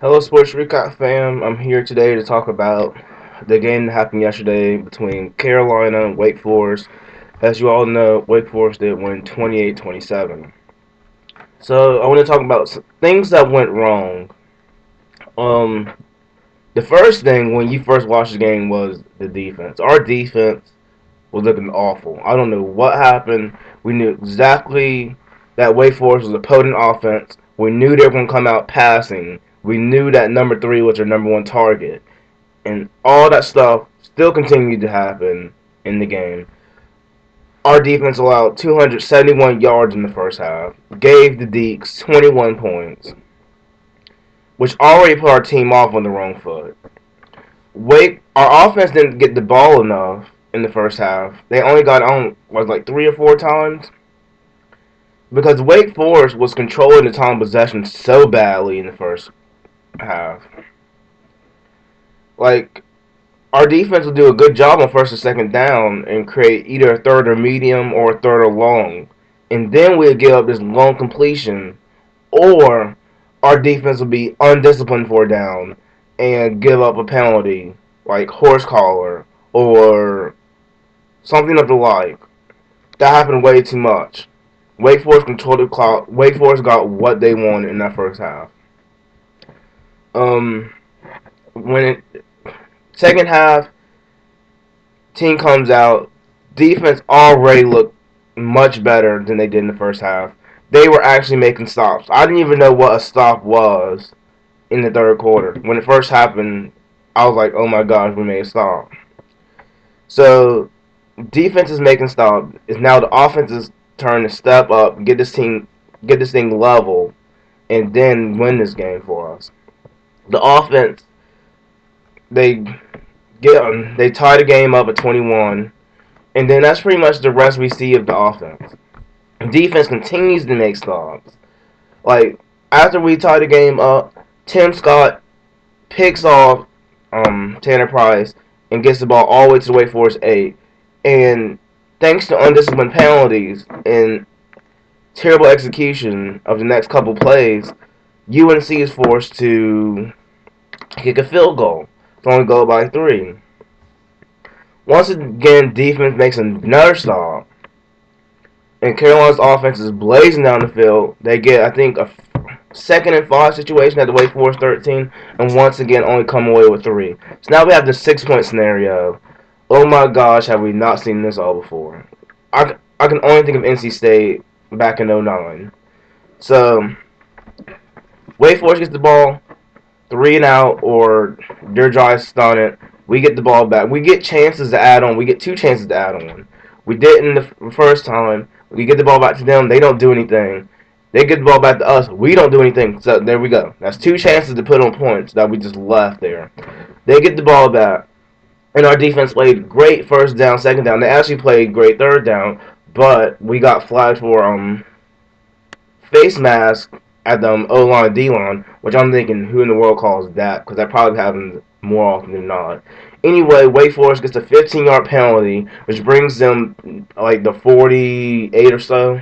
Hello, Sports Recap fam. I'm here today to talk about the game that happened yesterday between Carolina and Wake Forest. As you all know, Wake Forest did win 28-27. So I want to talk about things that went wrong. Um, the first thing when you first watched the game was the defense. Our defense was looking awful. I don't know what happened. We knew exactly that Wake Forest was a potent offense. We knew they were going to come out passing. We knew that number three was their number one target. And all that stuff still continued to happen in the game. Our defense allowed 271 yards in the first half, gave the Deeks 21 points, which already put our team off on the wrong foot. Our offense didn't get the ball enough in the first half. They only got on was like 3 or 4 times because Wake Forest was controlling the time of possession so badly in the first half. Like our defense will do a good job on first or second down and create either a third or medium or a third or long. And then we'll give up this long completion, or our defense will be undisciplined for a down and give up a penalty like horse collar or something of the like. That happened way too much. Wake Forest controlled the clock. Wake Forest got what they wanted in that first half. Um, when it second half, team comes out, defense already looked much better than they did in the first half. They were actually making stops. I didn't even know what a stop was in the third quarter. When it first happened, I was like, oh my gosh, we made a stop. So, defense is making stops. It's now the offense's turn to step up, get this thing level, and then win this game for us. The offense, they they tie the game up at 21, and then that's pretty much the rest we see of the offense. Defense continues to make stops. Like after we tie the game up, Tim Scott picks off Tanner Price and gets the ball all the way to the Wake Forest 8. And thanks to undisciplined penalties and terrible execution of the next couple plays, UNC is forced to kick a field goal. It's only go by 3. Once again, defense makes another stop, and Carolina's offense is blazing down the field. They get, I think, a second and 5 situation at the Wake Forest 13, and once again only come away with 3. So now we have the 6-point scenario. Oh my gosh, have we not seen this all before? I can only think of NC State back in '09. So Wake Forest gets the ball, 3 and out, or their drive stun it. We get the ball back. We get chances to add on. We get 2 chances to add on. We didn't the first time. We get the ball back to them. They don't do anything. They get the ball back to us. We don't do anything. So there we go. That's 2 chances to put on points that we just left there. They get the ball back. And our defense played great first down, second down. They actually played great third down. But we got flagged for face mask at the O-line, D-line, which I'm thinking, who in the world calls that? Because that probably happens more often than not. Anyway, Wake Forest gets a 15-yard penalty, which brings them like the 48 or so.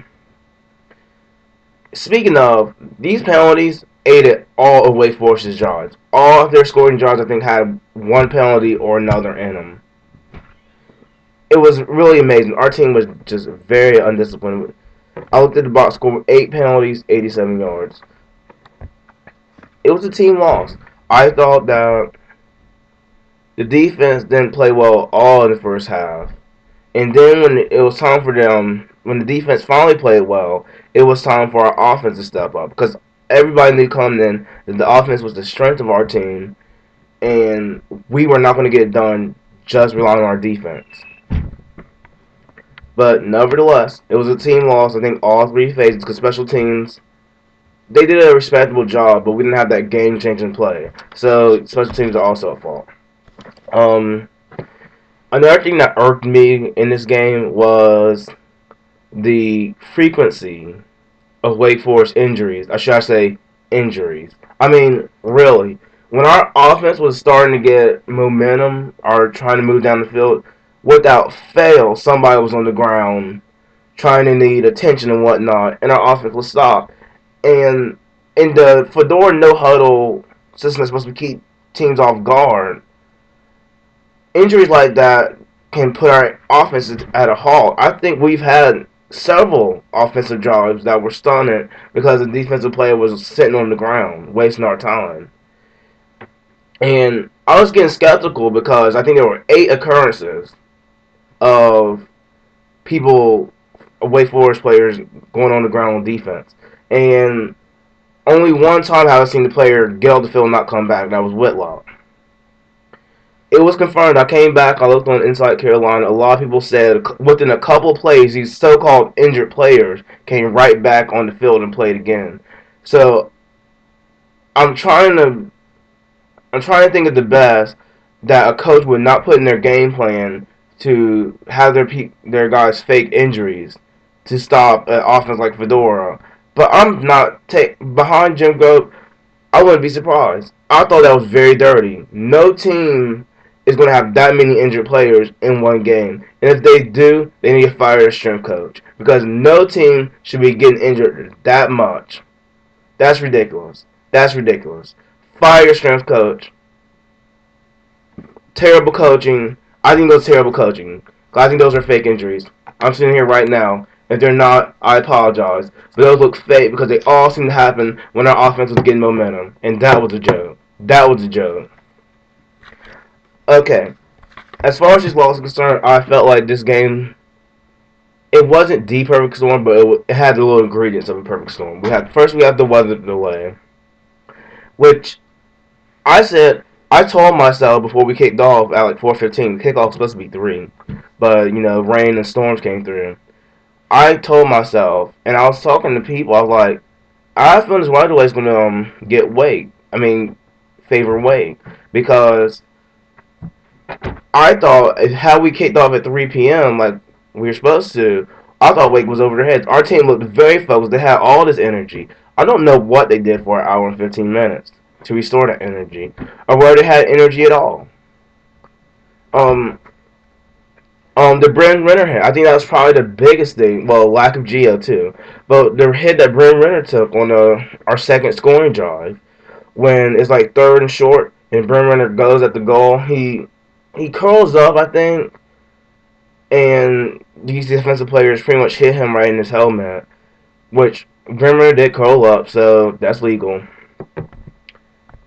Speaking of, these penalties aided all of Wake Forest's yards. All of their scoring yards, I think, had one penalty or another in them. It was really amazing. Our team was just very undisciplined. I looked at the box score: 8 penalties, 87 yards. It was a team loss. I thought that the defense didn't play well all in the first half. And then when it was time for them, when the defense finally played well, it was time for our offense to step up. Because everybody knew coming in that the offense was the strength of our team, and we were not going to get it done just relying on our defense. But nevertheless, it was a team loss. I think all 3 phases, because special teams, they did a respectable job, but we didn't have that game-changing play. So special teams are also at fault. Um, Another thing that irked me in this game was the frequency of Wake Forest injuries. Or should I say injuries? I mean, really. When our offense was starting to get momentum or trying to move down the field, without fail, somebody was on the ground trying to need attention and whatnot, and our offense was stopped. And in the Fedora no huddle system that's supposed to keep teams off guard. Injuries like that can put our offenses at a halt. I think we've had several offensive drives that were stunted because the defensive player was sitting on the ground, wasting our time. And I was getting skeptical because I think there were 8 occurrences of people, Wake Forest players, going on the ground on defense. And only one time have I seen the player get off the field and not come back. That was Whitlock. It was confirmed. I came back. I looked on Inside Carolina. A lot of people said within a couple of plays, these so-called injured players came right back on the field and played again. So I'm trying to I'm trying to think of the best that a coach would not put in their game plan to have their guys fake injuries to stop an offense like Fedora. But I'm not behind Jim Grobe. I wouldn't be surprised. I thought that was very dirty. No team is going to have that many injured players in one game. And if they do, they need to fire their strength coach. Because no team should be getting injured that much. That's ridiculous. That's ridiculous. Fire your strength coach. Terrible coaching. I think those terrible coaching. I think those are fake injuries. I'm sitting here right now. If they're not, I apologize. But those look fake because they all seem to happen when our offense was getting momentum. And that was a joke. That was a joke. Okay. As far as this loss is concerned, I felt like this game, it wasn't the perfect storm, but it had the little ingredients of a perfect storm. We have the weather delay, which I told myself before we kicked off at like 4:15. Kickoff was supposed to be 3, but rain and storms came through. I told myself, and I was talking to people. I was like, I feel this weather delay is going to get weight. I mean, favor weight because I thought how we kicked off at 3 p.m. like we were supposed to. I thought Wake was over their heads. Our team looked very focused. They had all this energy. I don't know what they did for an hour and 15 minutes to restore that energy, or whether they had energy at all. Um, the Bryn Renner hit. I think that was probably the biggest thing. Well, lack of Geo too, but the hit that Bryn Renner took on our second scoring drive when it's like third and short, and Bryn Renner goes at the goal. He curls up, I think, and these defensive players pretty much hit him right in his helmet, which Bryn Renner did curl up, so that's legal.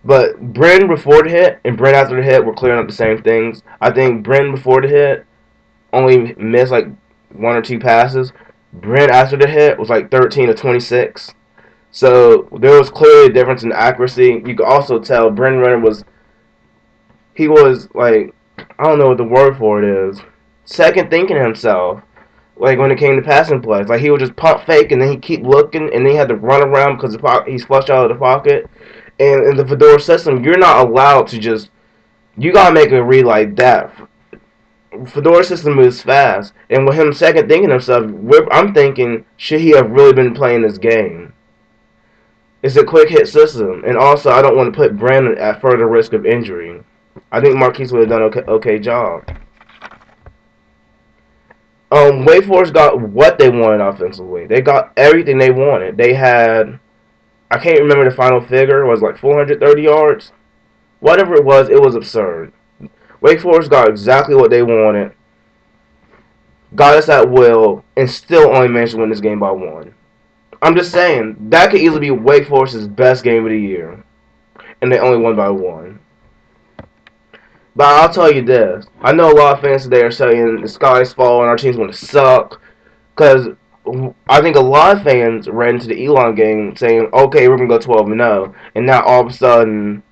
But Bryn before the hit and Bryn after the hit were clearing up the same things. I think Bryn before the hit only missed like 1 or 2 passes. Bryn after the hit was like 13 to 26. So there was clearly a difference in accuracy. You could also tell Bryn Renner he was like, I don't know what the word for it is, second thinking himself. Like when it came to passing plays, like he would just pump fake and then he keep looking and then he had to run around because he's flushed out of the pocket. And in the Fedora system, you're not allowed to you gotta make a read like that. Fedora system moves fast, and with him second thinking himself, I'm thinking, should he have really been playing this game? It's a quick hit system, and also I don't want to put Brandon at further risk of injury. I think Marquise would have done okay job. Wake Forest got what they wanted offensively. They got everything they wanted. They had, I can't remember the final figure. It was like 430 yards. Whatever it was absurd. Wake Forest got exactly what they wanted, got us at will, and still only managed to win this game by 1. I'm just saying, that could easily be Wake Forest's best game of the year, and they only won by 1. But I'll tell you this. I know a lot of fans today are saying the sky's falling, our team's going to suck, because I think a lot of fans ran into the Elon game saying, okay, we're going to go 12-0, and now all of a sudden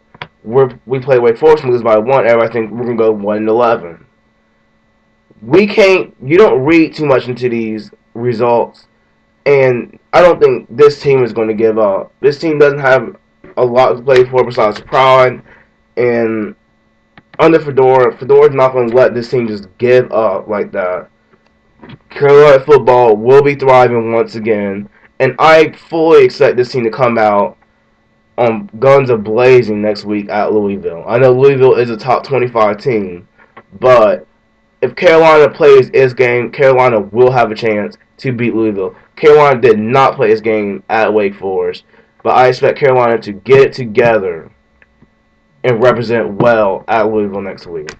we play Wake Forest and lose by 1, everybody think we're going to go 1-11. You don't read too much into these results, and I don't think this team is going to give up. This team doesn't have a lot to play for besides pride, and under Fedora's not going to let this team just give up like that. Carolina football will be thriving once again, and I fully expect this team to come out on guns a-blazing next week at Louisville. I know Louisville is a top 25 team, but if Carolina plays its game, Carolina will have a chance to beat Louisville. Carolina did not play its game at Wake Forest, but I expect Carolina to get it together and represent well at Louisville next week.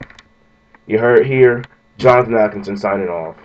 You heard it here. Jonathan Atkinson signing off.